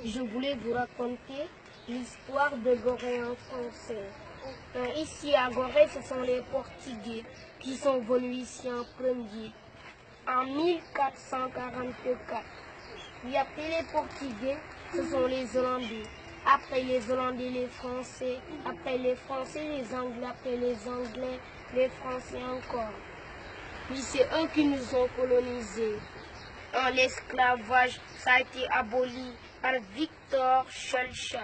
je voulais vous raconter l'histoire de Gorée en français. Ici à Gorée, ce sont les Portugais qui sont venus ici en premier, en 1444. Et après les Portugais, ce sont les Hollandais. Après les Hollandais, les Français. Après les Français, les Anglais. Après les Anglais, les Français encore. Puis c'est eux qui nous ont colonisés. L'esclavage, ça a été aboli par Victor Schœlcher.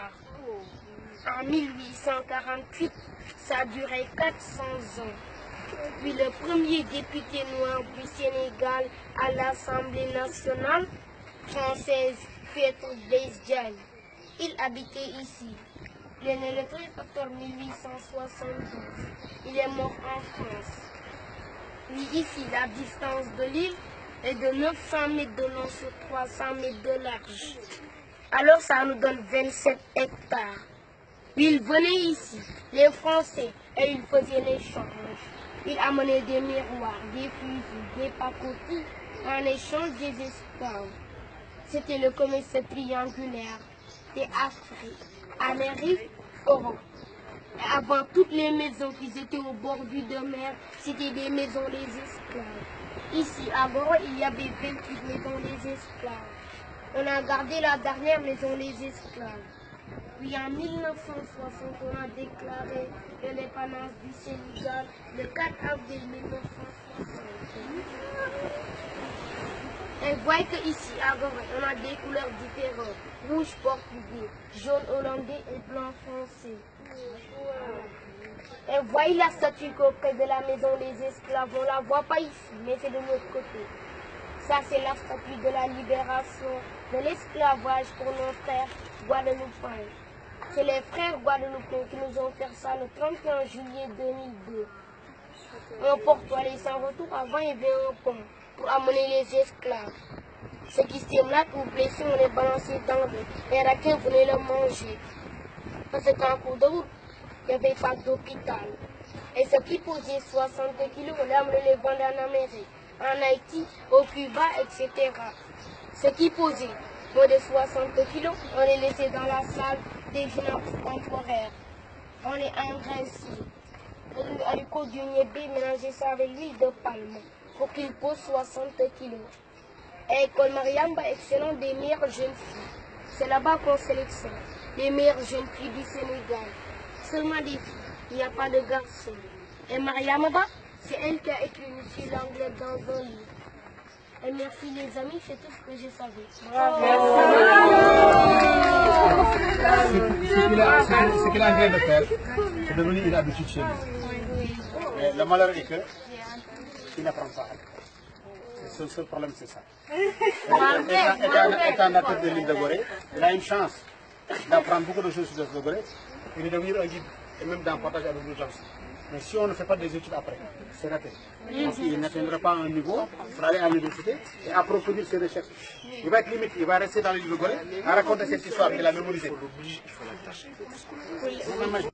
En 1848, ça a duré 400 ans. Puis le premier député noir du Sénégal à l'Assemblée nationale française, Faidherbe Diagne. Il habitait ici. Il est né le 13 octobre 1872. Il est mort en France. Puis ici, la distance de l'île est de 900 mètres de long sur 300 mètres de large. Alors ça nous donne 27 hectares. Puis ils venaient ici, les Français, et ils faisaient l'échange. Ils amenaient des miroirs, des fusils, des pacotis en échange des esclaves. C'était le commerce triangulaire des Afriques, Amérique, Europe. Et avant, toutes les maisons qui étaient au bord de mer, c'était des maisons des esclaves. Ici, à Gorée, il y avait 28 maisons des esclaves. On a gardé la dernière maison des esclaves. Puis en 1960, on a déclaré l'indépendance du Sénégal le 4 avril 1960. Et voyez qu'ici, à Gorée, on a des couleurs différentes. Rouge portugais, jaune hollandais et blanc français. Et voyez la statue près de la maison des esclaves. On ne la voit pas ici, mais c'est de l'autre côté. Ça, c'est la statue de la libération de l'esclavage pour nos frères guadeloupéens. C'est les frères guadeloupéens qui nous ont fait ça le 31 juillet 2002. Un porte aller sans retour. Avant, il y avait un pont pour amener les esclaves. Ce système-là, pour blesser, on les balançait dans l'eau. Les raquins venaient le manger. Parce qu'en cours de route, il n'y avait pas d'hôpital. Et ce qui posait 60 kilos, on les vendait en Amérique, en Haïti, au Cuba, etc. Ce qui posait moins de 60 kilos, on les laissait dans la salle des gymnastes temporaires. On les engraissait. À l'école du niébé, mélanger ça avec l'huile de palme pour qu'il pose 60 kilos. Et l'école Mariamba, excellent des meilleures jeunes filles. C'est là-bas qu'on sélectionne les meilleures jeunes filles du Sénégal. Seulement des filles, il n'y a pas de garçons. Et Mariamba, c'est elle qui a écrit une fille l'anglais dans un livre. Et merci les amis, c'est tout ce que je savais. Ce qu'il a vient de faire, c'est devenu une habitude chez lui. Mais le malheur est qu'il n'apprend pas. Le seul problème, c'est ça. Étant natif de l'île de Gorée, il a une chance d'apprendre beaucoup de choses sur l'île de Gorée et de devenir un guide, et même d'en partager avec d'autres gens. Mais si on ne fait pas des études après, c'est raté. Parce qu'il n'atteindra pas un niveau pour aller à l'université et approfondir ses recherches. Il va être limite, il va rester dans l'île de Gorée à raconter cette histoire qu'il a mémorisée.